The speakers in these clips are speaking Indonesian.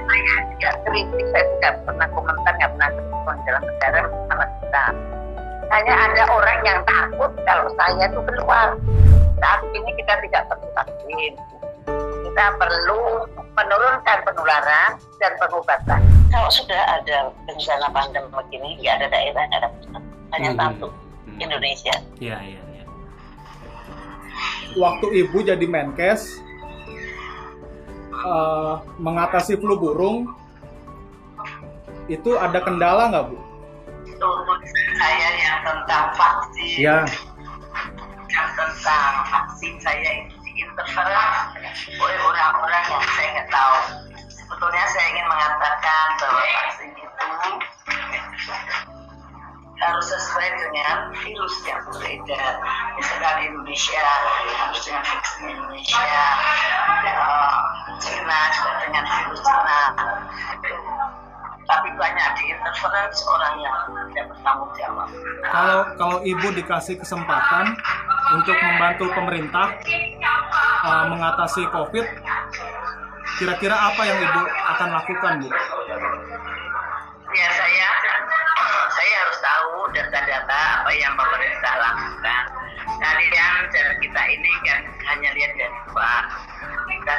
saya tidak kritik, saya tidak pernah komentar, nggak pernah kritik dalam negara sama kita. Hanya ada orang yang takut kalau saya itu keluar. Saat ini kita tidak perlu vaksin. Kita perlu menurunkan penularan dan pengobatan. Kalau sudah ada bencana pandemi begini, nggak ada daerah, nggak ada pusat. Hanya satu, Indonesia. Iya. Waktu Ibu jadi Menkes, mengatasi flu burung, itu ada kendala nggak, Bu? Untuk saya yang tentang vaksin, Ya. yang tentang vaksin saya itu diinterferensi oleh orang-orang yang saya nggak tahu. Sebetulnya saya ingin mengatakan bahwa vaksin itu harus sesuai dengan virus yang beredar. Misalnya di Indonesia harus dengan vaksin Indonesia, Cina juga dengan virus Cina. Tapi banyak diinterferensi orang yang tidak bertanggung jawab. Kalau Ibu dikasih kesempatan untuk membantu pemerintah mengatasi COVID, kira-kira apa yang Ibu akan lakukan, Bu? Ya, saya harus tahu data-data apa yang pemerintah lakukan. Kalian dan kita ini kan hanya lihat dari luar. Kita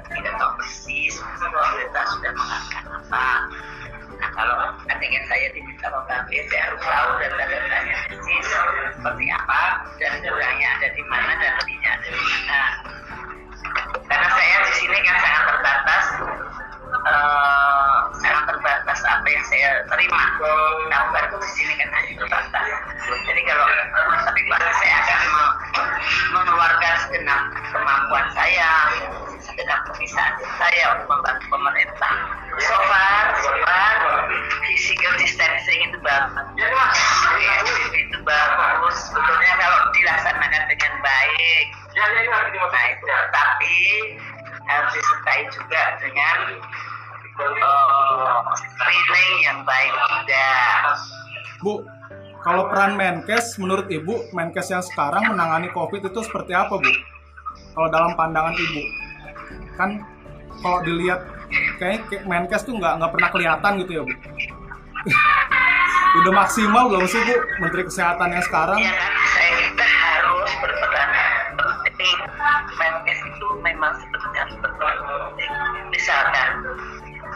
tidak tahu persis pemerintah sudah mengatakan apa. Nah, kalau dengan saya diminta membantu, saya harus tahu data-datanya persis seperti apa dan kurangnya ada di mana dan lebihnya ada di mana. Karena saya di sini kan sangat terbatas apa yang saya terima. Nah, baru di sini kan hanya terbatas. Jadi kalau saya akan mengeluarkan segenap kemampuan saya, segenap kebiasaan saya untuk membantu pemerintah. So far, physical distancing itu bagus, itu bagus. Sebetulnya kalau dilaksanakan dengan baik, nah itu. Tapi harus disertai juga dengan screening yang baik juga. Bu, kalau peran Menkes, menurut Ibu, Menkes yang sekarang menangani COVID itu seperti apa, Bu? Kalau dalam pandangan Ibu, kan kalau dilihat kayak Menkes tuh nggak pernah kelihatan gitu ya, Bu? Udah maksimal belum sih, Bu, Menteri Kesehatan yang sekarang? Ya kan, kita harus berperan penting. Menkes itu memang sebetulnya berperan penting. Misalkan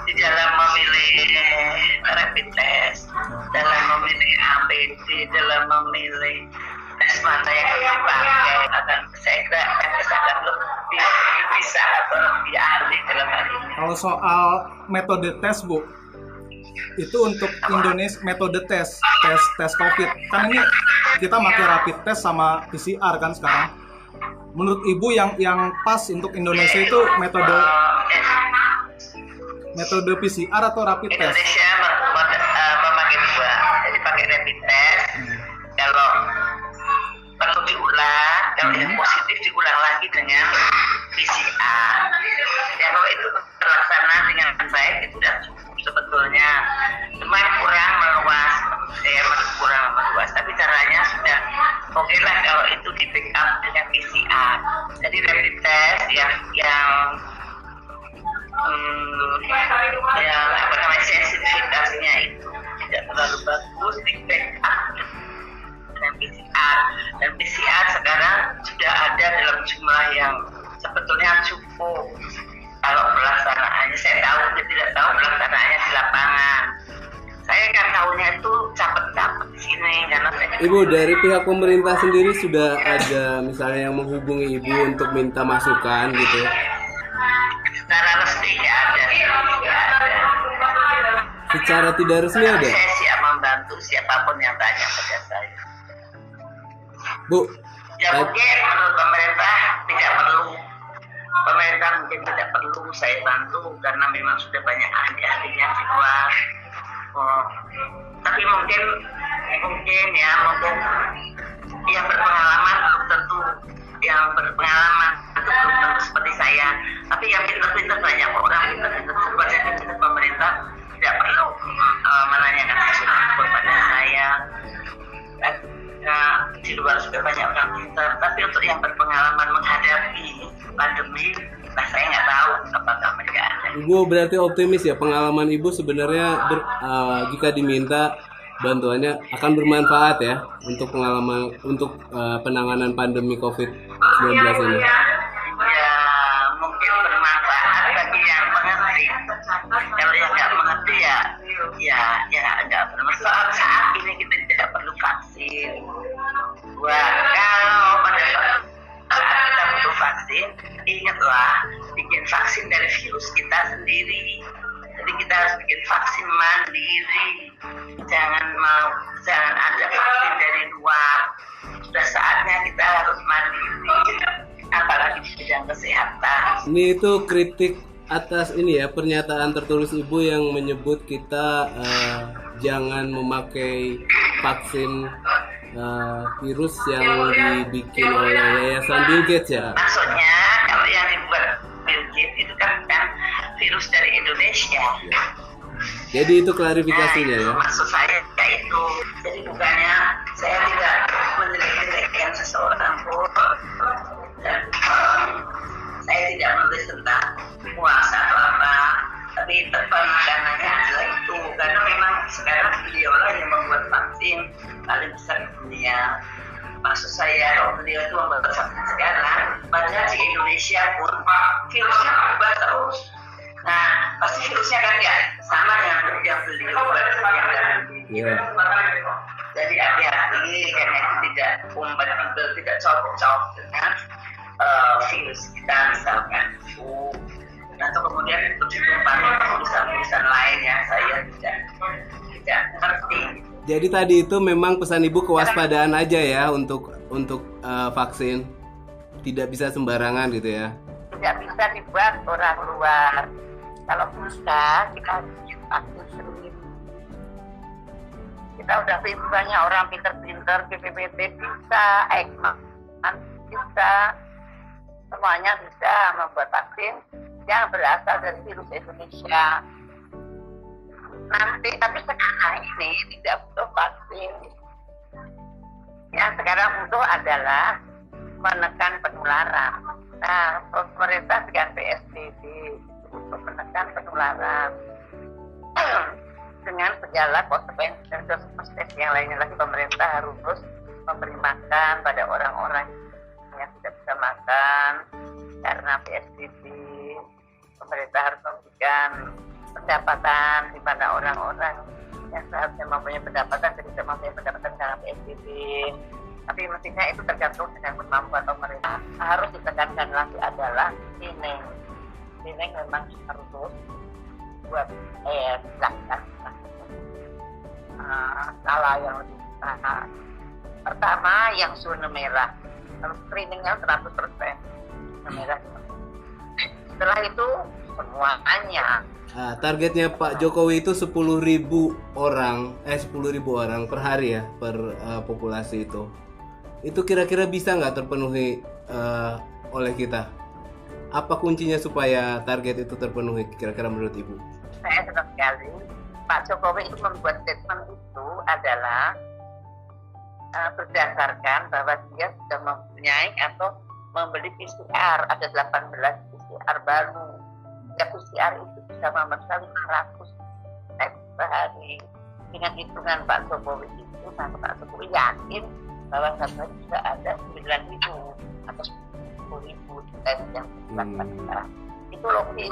di dalam memilih rapid test, dalam memilih APD, dalam memilih tes mana yang dipakai, saya kira Menkes akan lebih bisa atau lebih ahli dalam hal ini. Kalau soal metode tes, Bu, itu untuk Indonesia metode tes COVID. Kan ini kita pakai rapid test sama PCR kan sekarang. Menurut Ibu yang pas untuk Indonesia itu metode PCR atau rapid test? Indonesia memakai dua, jadi pakai rapid test. Kalau perlu diulang, kalau yang positif diulang lagi dengan PCR. Ya, kalau itu terlaksana dengan baik itu sudah cukup sebetulnya. Cuma kurang meluas, tapi caranya sudah oke lah kalau itu di backup dengan PCR. Jadi rapid test yang sensitivitasnya itu tidak terlalu bagus di backup dengan PCR. Dan PCR sekarang sudah ada dalam jumlah yang sebetulnya cukup. Kalau pelaksanaannya saya tidak tahu pelaksanaannya di lapangan. Saya kan tahunya itu capek-capek di sini karena Ibu, dari pihak pemerintah sendiri sudah ada misalnya yang menghubungi Ibu untuk minta masukan gitu? Secara resmi nggak ada. Secara tidak resmi ada? Saya siap membantu siapapun yang tanya pada saya. Bu, Ya mungkin menurut pemerintah tidak perlu. Pemerintah mungkin tidak perlu saya bantu karena memang sudah banyak ahli-ahlinya di luar. Tapi mungkin yang berpengalaman belum tentu, seperti saya. Tapi yang pintar-pintar banyak orang pintar-pintar pemerintah tidak perlu menanyakan sesuatu kepada saya. Di luar sudah banyak orang pintar, tapi untuk yang berpengalaman menghadapi pandemi, saya nggak tahu apakah mereka ada. Ibu berarti optimis ya, pengalaman Ibu sebenarnya jika diminta bantuannya akan bermanfaat ya untuk penanganan pandemi COVID-19 ini. Ya mungkin bermanfaat bagi yang mengerti. Kalau yang nggak mengerti ya nggak bermanfaat. Saat ini kita tidak perlu vaksin. Kalau pada saat kita butuh vaksin, ingatlah bikin vaksin dari virus kita sendiri. Jadi kita harus bikin vaksin mandiri. Jangan ada vaksin dari luar. Sudah saatnya kita harus mandiri, apalagi di bidang kesehatan. Ini itu kritik atas ini ya, pernyataan tertulis Ibu yang menyebut kita jangan memakai vaksin virus yang dibikin oleh Yayasan Bill Gates ya. Maksudnya kalau yang dibuat Bill Gates itu kan virus dari Indonesia. Jadi itu klarifikasinya ya. Maksud saya itu. Jadi bukannya saya tidak menjelek-jelekan seseorang pun, dan saya tidak menulis tentang puasa atau apa, tapi penekanannya adalah itu karena memang sekarang beliau lah yang membuat vaksin paling besar di dunia. Maksud saya kalau beliau itu membuat vaksin sekarang, padahal di Indonesia pun virusnya berubah terus. Nah, pasti virusnya kan ya sama dengan yang beliau buat yang Iya. Jadi hati-hati karena itu tidak kompatibel, tidak cocok dengan virus kita misalkan flu. Atau kemudian itu ditumpahkan tulisan-tulisan lain yang saya tidak ngerti. Jadi tadi itu memang pesan Ibu kewaspadaan aja ya untuk vaksin, tidak bisa sembarangan gitu ya. Tidak bisa dibuat orang luar. Kalau bisa kita vaksin sendiri. Kita udah banyak orang pinter-pinter, BPPT bisa, Ekman bisa, semuanya bisa membuat vaksin yang berasal dari virus Indonesia. Nanti, tapi sekarang ini tidak butuh vaksin. Yang sekarang butuh adalah menekan penularan. Nah, pemerintah dengan PSBB untuk menekan penularan. Dengan segala konsekuensi dan konsekuensi yang lainnya lagi, pemerintah harus memberi makan pada orang-orang yang tidak bisa makan karena PSBB. Pemerintah harus memberikan pendapatan di mana orang-orang yang seharusnya mempunyai pendapatan tidak mempunyai pendapatan karena PSBB. Tapi mestinya itu tergantung dengan kemampuan pemerintah. Harus ditekankan lagi adalah ini memang harus buat dilakukan skala yang lebih besar. Pertama yang zona merah, harus screeningnya 100%. Zona merah. Setelah itu semuanya. Nah, targetnya Pak Jokowi itu 10.000 orang per hari ya, per populasi itu. Itu kira-kira bisa nggak terpenuhi oleh kita? Apa kuncinya supaya target itu terpenuhi kira-kira menurut Ibu? Saya senang sekali Pak Jokowi itu membuat statement itu adalah berdasarkan bahwa dia sudah mempunyai atau membeli PCR, ada 18 PCR baru. Ya, PCR itu bisa memeriksa 500 tes per hari. Dengan hitungan Pak Jokowi itu, Pak Jokowi yakin bahwa sebenarnya sudah ada 9.000 atau 10.000 tes yang dilaksanakan. Itu logis,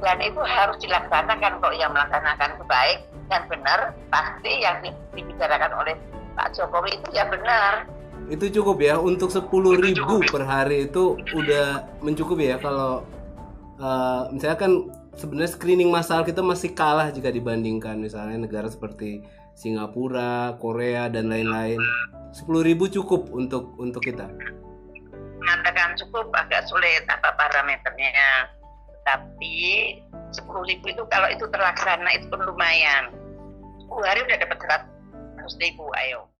dan itu harus dilaksanakan. Kalau yang melaksanakan itu baik dan benar, pasti yang dibicarakan oleh Pak Jokowi itu ya benar. Itu cukup ya, untuk 10.000 per hari itu udah mencukupi ya. Kalau misalnya kan sebenarnya screening massal kita masih kalah jika dibandingkan misalnya negara seperti Singapura, Korea dan lain-lain. 10.000 cukup untuk kita. Mengatakan cukup agak sulit apa parameternya. Tapi 10.000 itu kalau itu terlaksana itu pun lumayan. 10 hari udah dapat 100.000, ayo.